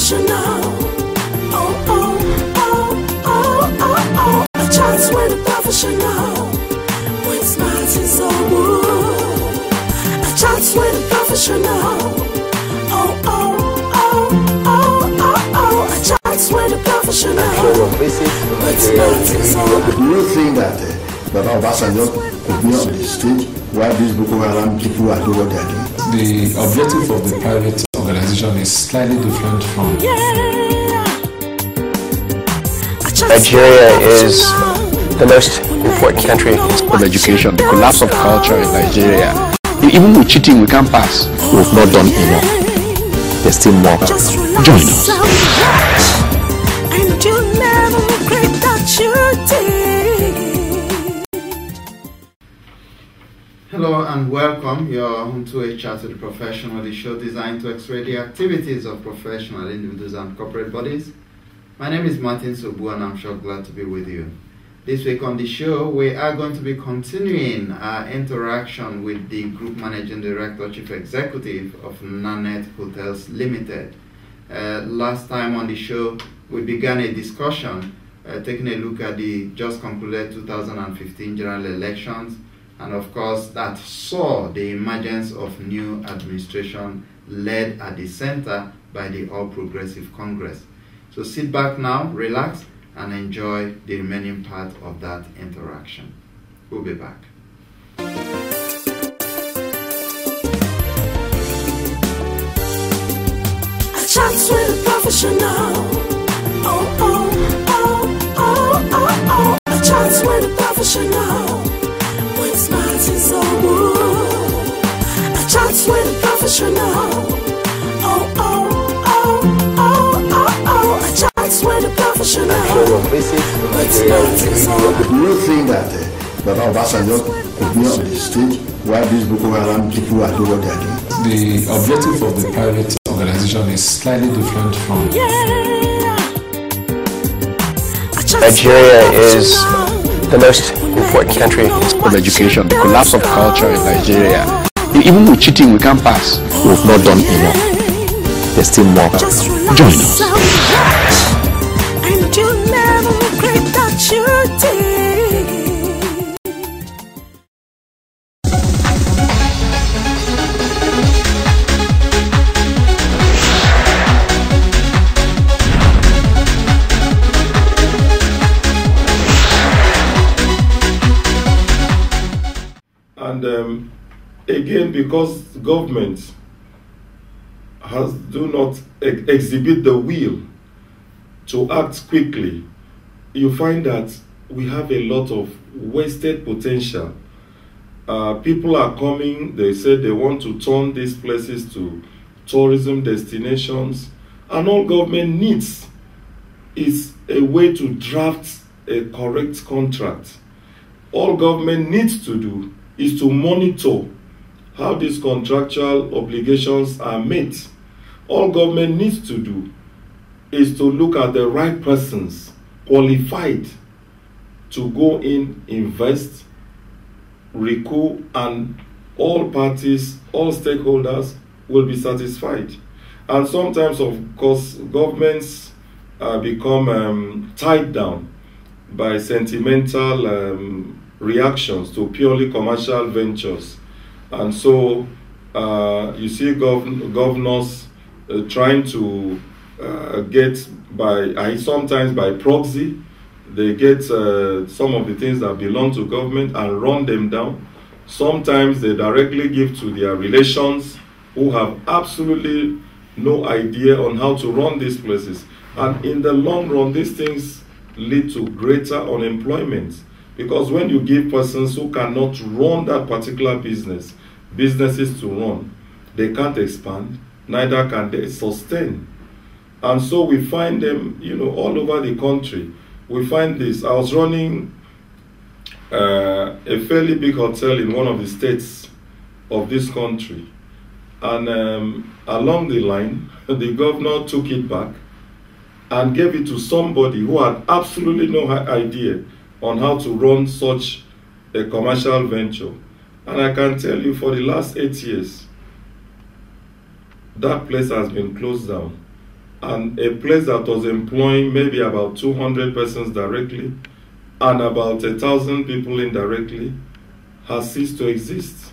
professional. Oh, oh, oh, oh, oh, oh. A chat with a professional. When smiles is all good. A chat with a professional. Oh, oh, oh, oh, oh, oh. A chat with a professional. When smiles is all good. Do you think that Baba Obasanjo could be on the stage while these Boko Haram people are doing what they are doing? The objective of the private organization is slightly different from... Nigeria is the most important country in education. The collapse of culture in Nigeria. Even with cheating, we can't pass. We've not done enough. There's still more. Join us. And you never regret that you did. Hello and welcome. You're on to a chat with the professional, the show designed to x-ray the activities of professional individuals and corporate bodies. My name is Martin Sobu and I'm sure glad to be with you. This week on the show, we are going to be continuing our interaction with the Group Managing Director, Chief Executive of Nanette Hotels Limited. Last time on the show, we began a discussion taking a look at the just concluded 2015 general elections, and of course that saw the emergence of new administration led at the center by the All Progressive Congress. So sit back now, relax, and enjoy the remaining part of that interaction. We'll be back. A chat with a professional. Oh, oh, oh, oh, oh, oh. A chat with a professional. When smiles is all good. A chat with a professional. Oh, oh, oh, oh, oh, oh. A chat with a professional. When smiles is all good. Do you think that Baba Obasanjo could be on the stage while these Boko Haram people are doing what they are doing? The objective of the private organization is slightly different from... Nigeria is the most important country in education. The collapse of culture in Nigeria. Even with cheating, we can't pass. We've not done enough. There's still more. Join us. And you never regret that you did. And again, because government do not exhibit the will to act quickly, you find that we have a lot of wasted potential. People are coming, they say they want to turn these places to tourism destinations, and all government needs is a way to draft a correct contract. All government needs to do is to monitor how these contractual obligations are met. All government needs to do is to look at the right persons qualified to go in, invest, recoup, and all parties, all stakeholders will be satisfied. And sometimes, of course, governments become tied down by sentimental reactions to purely commercial ventures. And so you see governors trying to get sometimes by proxy, they get some of the things that belong to government and run them down. Sometimes they directly give to their relations who have absolutely no idea on how to run these places. And in the long run, these things lead to greater unemployment. Because when you give persons who cannot run that particular businesses to run, they can't expand, neither can they sustain. And so we find them, all over the country. We find this. I was running a fairly big hotel in one of the states of this country. And along the line, the governor took it back and gave it to somebody who had absolutely no idea on how to run such a commercial venture. And I can tell you, for the last 8 years, that place has been closed down. and a place that was employing maybe about 200 persons directly and about 1,000 people indirectly has ceased to exist.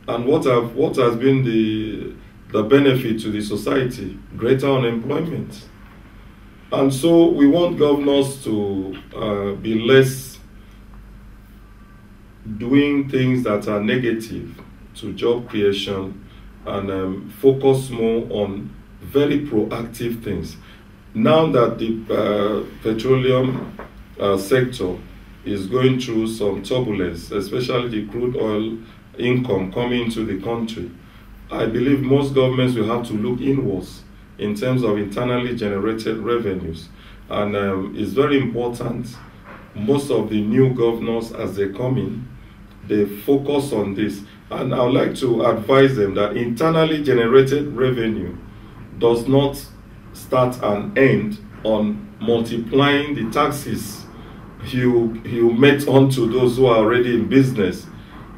And what has been the benefit to the society? Greater unemployment. And so we want governors to be less doing things that are negative to job creation and focus more on very proactive things. Now that the petroleum sector is going through some turbulence, especially the crude oil income coming into the country, I believe most governments will have to look inwards in terms of internally generated revenues. And it's very important, most of the new governors as they come in, they focus on this. And I would like to advise them that internally generated revenue does not start and end on multiplying the taxes you met onto those who are already in business,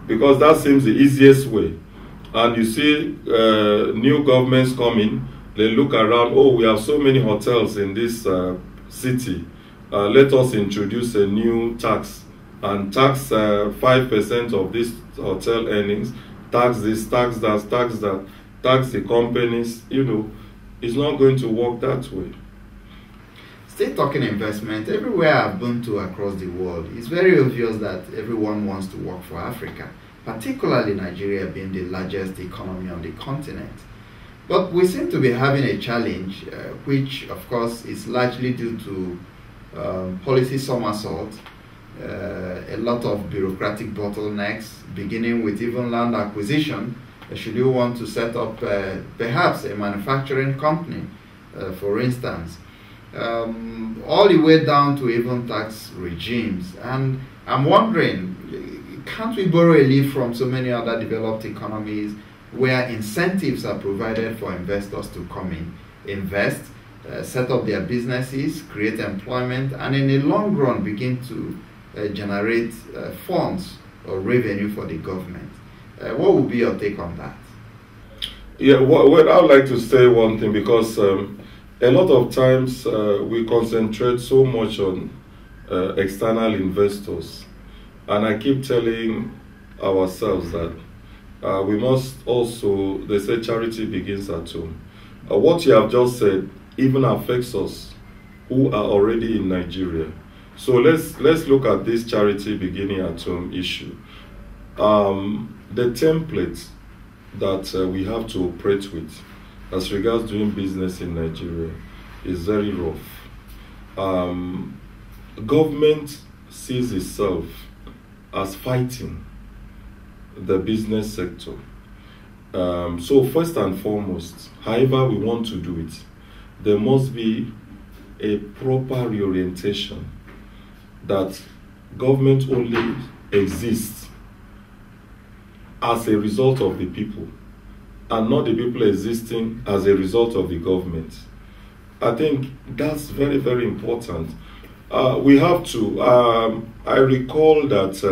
because that seems the easiest way. And you see new governments coming, they look around, oh, we have so many hotels in this city, let us introduce a new tax and tax 5% of this hotel earnings, tax this, tax that, tax that, tax the companies. You know, it's not going to work that way. Still talking investment, everywhere I've been to across the world, it's very obvious that everyone wants to work for Africa, particularly Nigeria being the largest economy on the continent. But we seem to be having a challenge, which of course is largely due to policy somersault, a lot of bureaucratic bottlenecks, beginning with even land acquisition. Should you want to set up perhaps a manufacturing company, for instance, all the way down to even tax regimes. And I'm wondering, can't we borrow a leaf from so many other developed economies where incentives are provided for investors to come in, invest, set up their businesses, create employment, and in the long run begin to generate funds or revenue for the government? What would be your take on that? Yeah, well, I would like to say one thing, because a lot of times we concentrate so much on external investors, and I keep telling ourselves that we must also, they say charity begins at home. What you have just said even affects us who are already in Nigeria. So let's look at this charity beginning at home issue. The template that we have to operate with as regards doing business in Nigeria is very rough. Government sees itself as fighting the business sector. So first and foremost, however we want to do it, there must be a proper reorientation that government only exists as a result of the people, and not the people existing as a result of the government. I think that's very, very important. We have to, I recall that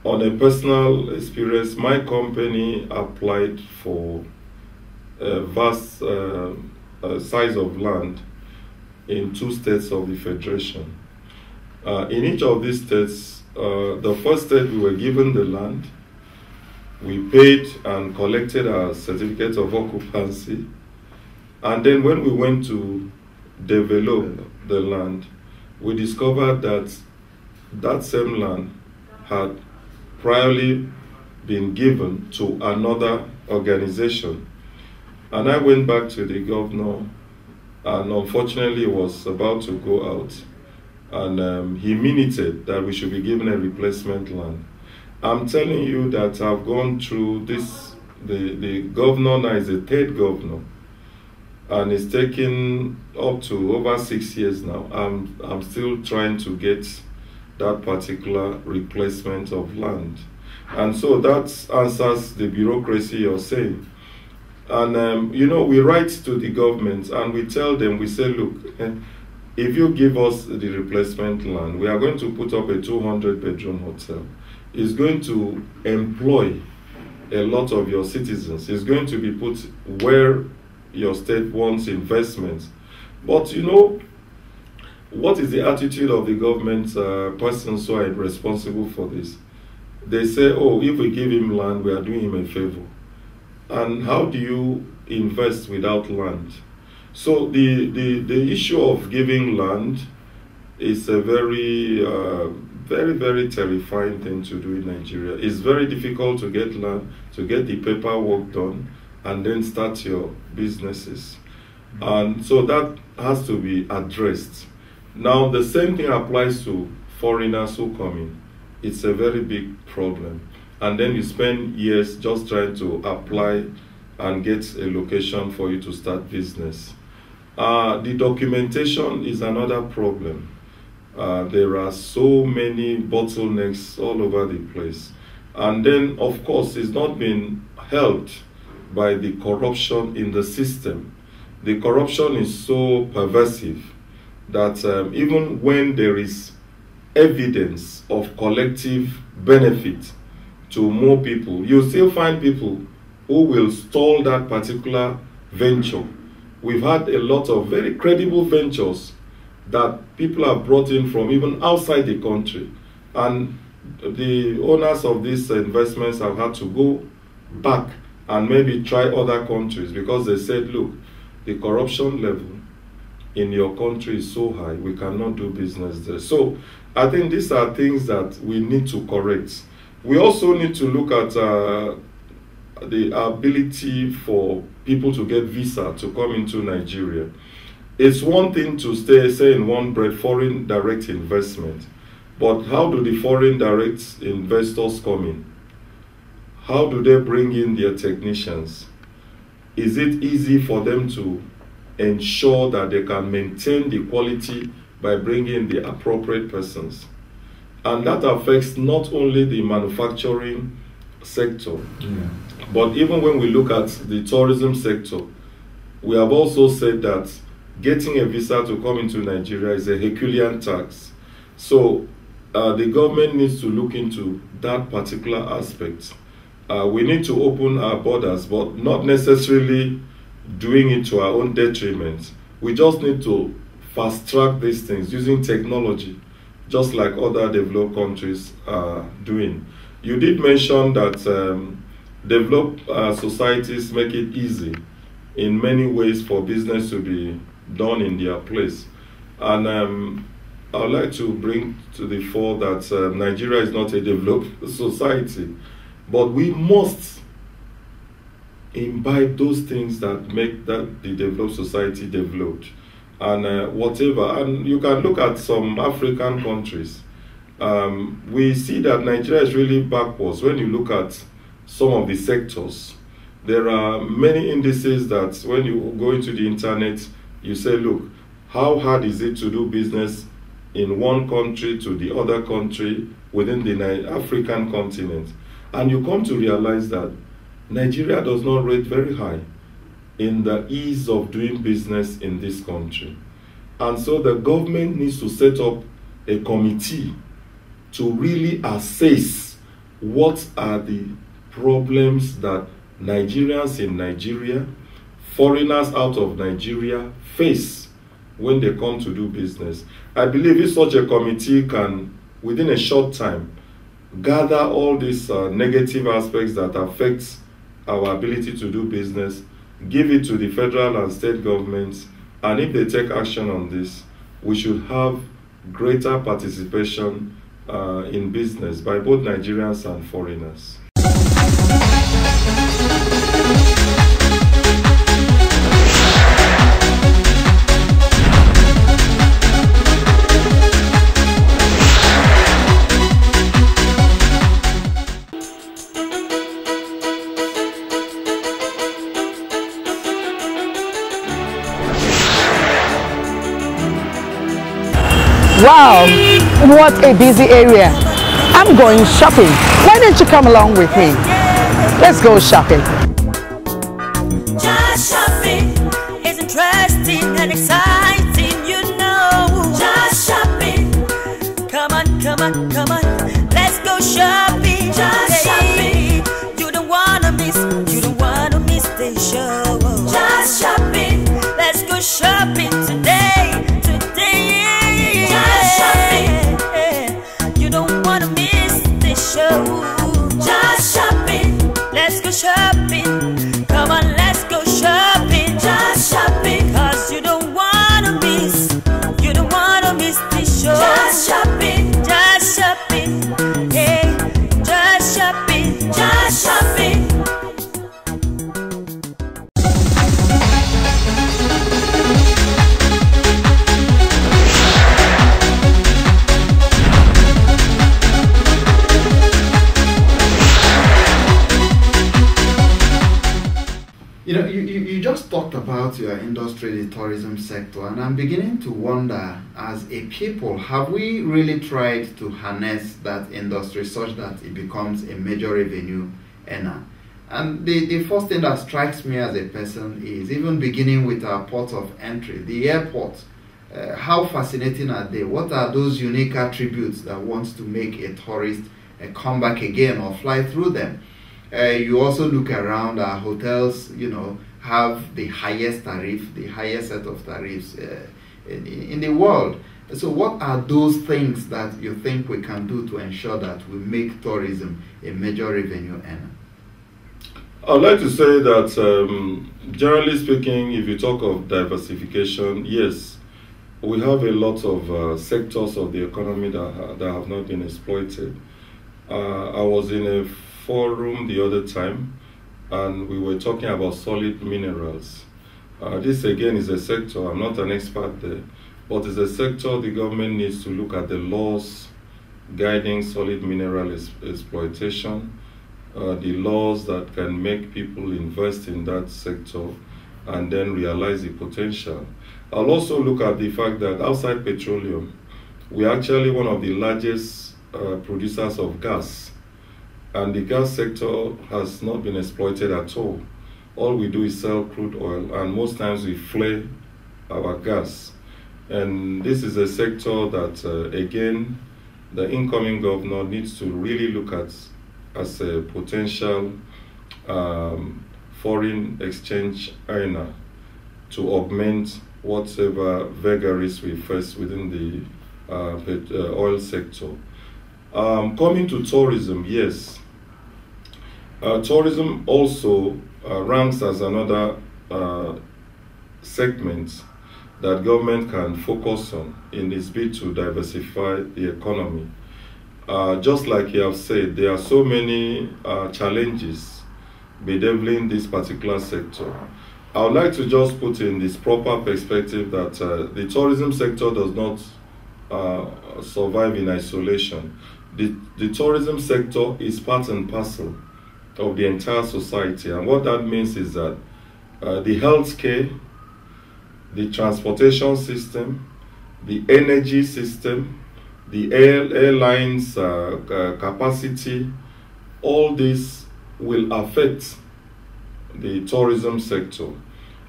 on a personal experience, my company applied for a vast size of land in 2 states of the Federation. In each of these states, the first state we were given the land, we paid and collected our certificate of occupancy, and then when we went to develop the land, we discovered that that same land had priorly been given to another organization. And I went back to the governor, and unfortunately he was about to go out, and he minuted that we should be given a replacement land. I'm telling you that I've gone through this, the governor now is the 3rd governor, and it's taken up to over 6 years now. I'm still trying to get that particular replacement of land. And so that answers the bureaucracy you're saying. And you know, we write to the government and we tell them, we say, look, if you give us the replacement land, we are going to put up a 200-bedroom hotel. It's going to employ a lot of your citizens. It's going to be put where your state wants investments. But you know, what is the attitude of the government persons who are responsible for this? They say, oh, if we give him land, we are doing him a favor. And how do you invest without land? So the issue of giving land is a very, very terrifying thing to do in Nigeria. It's very difficult to get land, to get the paperwork done, and then start your businesses. And so that has to be addressed. Now, the same thing applies to foreigners who come in. It's a very big problem. And then you spend years just trying to apply and get a location for you to start business. The documentation is another problem. There are so many bottlenecks all over the place. And then, of course, it's not been helped by the corruption in the system. The corruption is so pervasive that even when there is evidence of collective benefit to more people, you still find people who will stall that particular venture. We've had a lot of very credible ventures that people have brought in from even outside the country. And the owners of these investments have had to go back and maybe try other countries because they said, look, the corruption level in your country is so high, we cannot do business there. So I think these are things that we need to correct. We also need to look at the ability for people to get visa to come into Nigeria. It's one thing to say in one breath, foreign direct investment. But how do the foreign direct investors come in? How do they bring in their technicians? Is it easy for them to ensure that they can maintain the quality by bringing the appropriate persons? And that affects not only the manufacturing sector, but even when we look at the tourism sector, we have also said that getting a visa to come into Nigeria is a Herculean task. So the government needs to look into that particular aspect. We need to open our borders, but not necessarily doing it to our own detriment. We just need to fast track these things using technology, just like other developed countries are doing. You did mention that developed societies make it easy in many ways for business to be done in their place. And I would like to bring to the fore that Nigeria is not a developed society, but we must imbibe those things that make that the developed society developed. And whatever, and you can look at some African countries. We see that Nigeria is really backwards when you look at some of the sectors. There are many indices that when you go into the internet, you say, look, how hard is it to do business in one country to the other country within the African continent? And you come to realize that Nigeria does not rate very high in the ease of doing business in this country. And so the government needs to set up a committee to really assess what are the problems that Nigerians in Nigeria, foreigners out of Nigeria face when they come to do business. I believe if such a committee can, within a short time, gather all these negative aspects that affect our ability to do business, give it to the federal and state governments, and if they take action on this, we should have greater participation in business by both Nigerians and foreigners. Wow, what a busy area. I'm going shopping. Why don't you come along with me? Let's go shopping. Just shopping is interesting and exciting, you know. Just shopping. Come on, come on, come on. Let's go shopping. Just shopping. You don't wanna miss the show. Just shopping. show. Just shopping. Let's go shopping. Come on, let's go shopping. Just shopping. Cause you don't wanna miss. You don't wanna miss this show. Just shopping. Just shopping. Hey, just shopping. Just shopping. You know, you just talked about your industry, the tourism sector, and I'm beginning to wonder, as a people, have we really tried to harness that industry such that it becomes a major revenue earner? And the first thing that strikes me as a person is, even beginning with our port of entry, the airport. How fascinating are they? What are those unique attributes that wants to make a tourist come back again or fly through them? You also look around, our hotels, you know, have the highest tariff, the highest set of tariffs in the world. So what are those things that you think we can do to ensure that we make tourism a major revenue earner? I'd like to say that, generally speaking, if you talk of diversification, yes, we have a lot of sectors of the economy that have not been exploited. I was in a forum the other time, and we were talking about solid minerals. This again is a sector, I'm not an expert there, but it's a sector the government needs to look at the laws guiding solid mineral exploitation, the laws that can make people invest in that sector and then realize the potential. I'll also look at the fact that outside petroleum, we're actually one of the largest producers of gas. And the gas sector has not been exploited at all. All we do is sell crude oil, and most times we flare our gas. And this is a sector that, again, the incoming governor needs to really look at as a potential foreign exchange earner to augment whatever vagaries we face within the oil sector. Coming to tourism, yes. Tourism also ranks as another segment that government can focus on in its bid to diversify the economy. Just like you have said, there are so many challenges bedeviling this particular sector. I would like to just put in this proper perspective that the tourism sector does not survive in isolation. The tourism sector is part and parcel of the entire society, and what that means is that the healthcare, the transportation system, the energy system, the airlines capacity, all this will affect the tourism sector.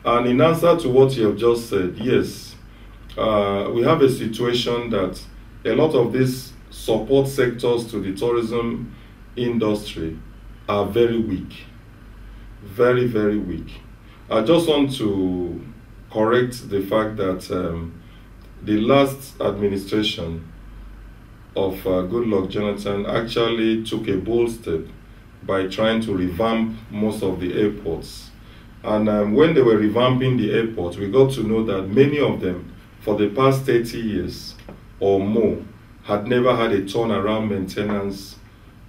And in answer to what you have just said, yes, we have a situation that a lot of these support sectors to the tourism industry are very weak, very, very weak. I just want to correct the fact that the last administration of Goodluck Jonathan actually took a bold step by trying to revamp most of the airports. And when they were revamping the airports, we got to know that many of them, for the past 30 years or more, had never had a turnaround maintenance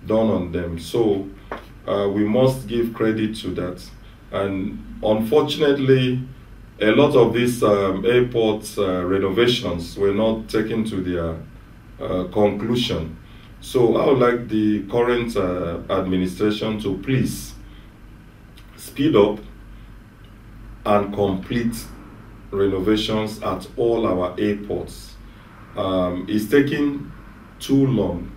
done on them. So we must give credit to that. And unfortunately, a lot of these airport renovations were not taken to their conclusion. So I would like the current administration to please speed up and complete renovations at all our airports. It's taking too long,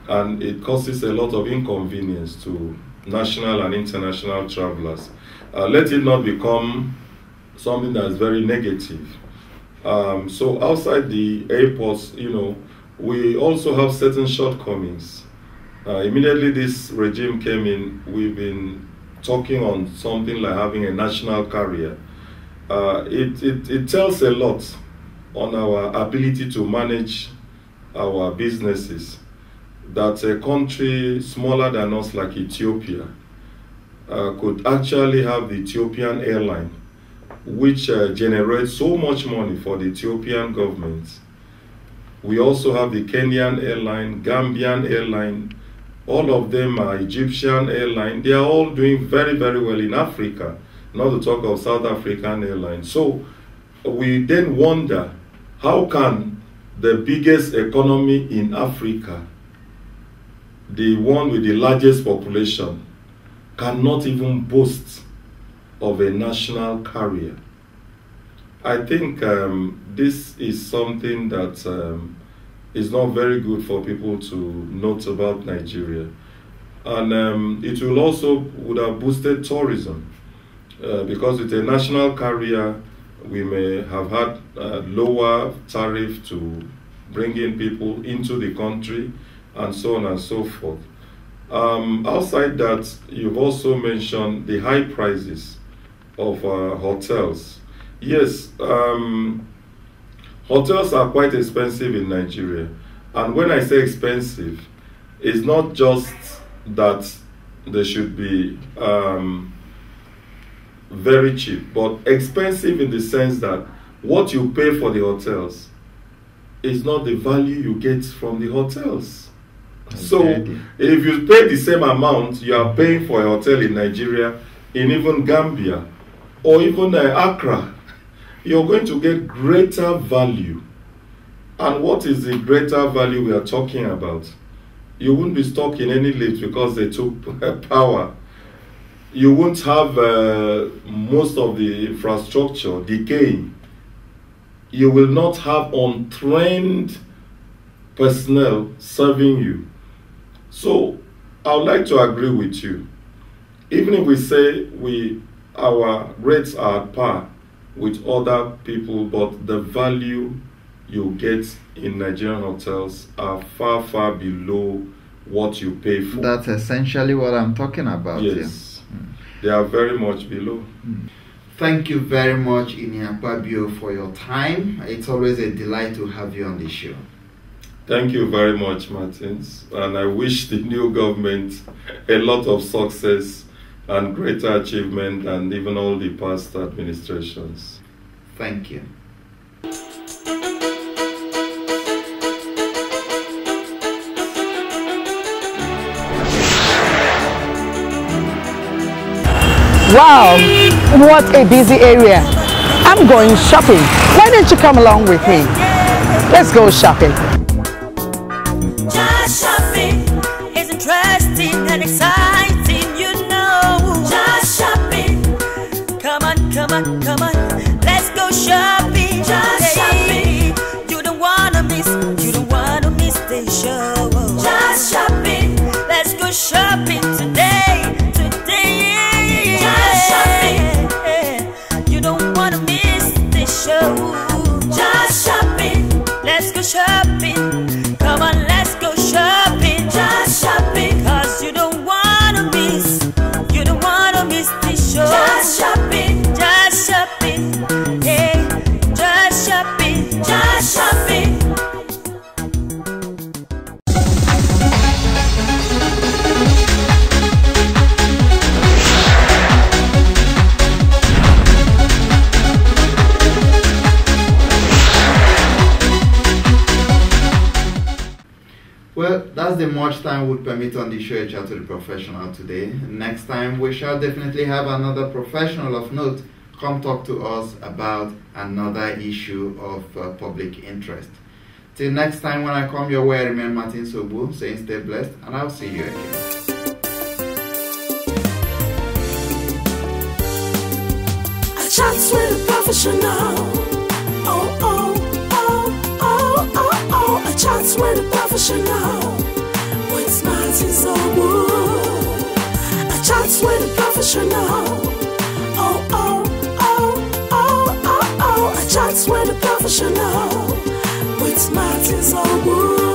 and it causes a lot of inconvenience to national and international travelers. Let it not become something that is very negative. So outside the airports, you know, we also have certain shortcomings. Immediately this regime came in, we've been talking on something like having a national carrier. It tells a lot on our ability to manage our businesses. that a country smaller than us like Ethiopia could actually have the Ethiopian airline, which generates so much money for the Ethiopian government. We also have the Kenyan airline, Gambian airline, all of them are Egyptian airline. They are all doing very, very well in Africa, not to talk of South African airlines. So we then wonder, how can the biggest economy in Africa, the one with the largest population, cannot even boast of a national carrier? I think this is something that is not very good for people to note about Nigeria. And it will also would have boosted tourism because with a national carrier, we may have had lower tariff to bring in people into the country and so on and so forth. Outside that, you've also mentioned the high prices of hotels. Yes, hotels are quite expensive in Nigeria. And when I say expensive, it's not just that they should be very cheap, but expensive in the sense that what you pay for the hotels is not the value you get from the hotels. Okay. So if you pay the same amount you are paying for a hotel in Nigeria, in even Gambia, or even Accra, you're going to get greater value. And what is the greater value we are talking about? You won't be stuck in any lift because they took power. You won't have most of the infrastructure decaying. You will not have untrained personnel serving you. So I would like to agree with you. Even if we say our rates are at par with other people, but the value you get in Nigerian hotels are far, far below what you pay for. That's essentially what I'm talking about. Yes, they are very much below. Thank you very much, Akpabio, for your time. It's always a delight to have you on the show. Thank you very much, Martins. And I wish the new government a lot of success and greater achievement, and even all the past administrations. Thank you. Wow, what a busy area. I'm going shopping. Why don't you come along with me? Let's go shopping. Just shopping is interesting and exciting, you know. Just shopping. Come on, come on, come on. Let's go shopping. Just shopping. You don't wanna miss the show. Just shopping. Let's go shopping today. Just shopping. You don't wanna miss the show. Just shopping. Let's go shopping. Come on, let's go shopping. Just shopping. Cause you don't wanna miss the show. Just shopping. Just shopping. Hey, just shopping. Just shopping. Well, that's the much time would permit on the show A Chat to the Professional today. Next time we shall definitely have another professional of note come talk to us about another issue of public interest. Till next time, when I come your way, I remain Martin Sobu, saying stay blessed, and I'll see you again. A Chat with a Professional. Oh, oh, oh, oh, oh, oh. A Chat with a Professional. With Martin Sobu. A Chat with a Professional. Oh, oh, oh, oh, oh, oh. A Chat with a Professional. With Martin Sobu.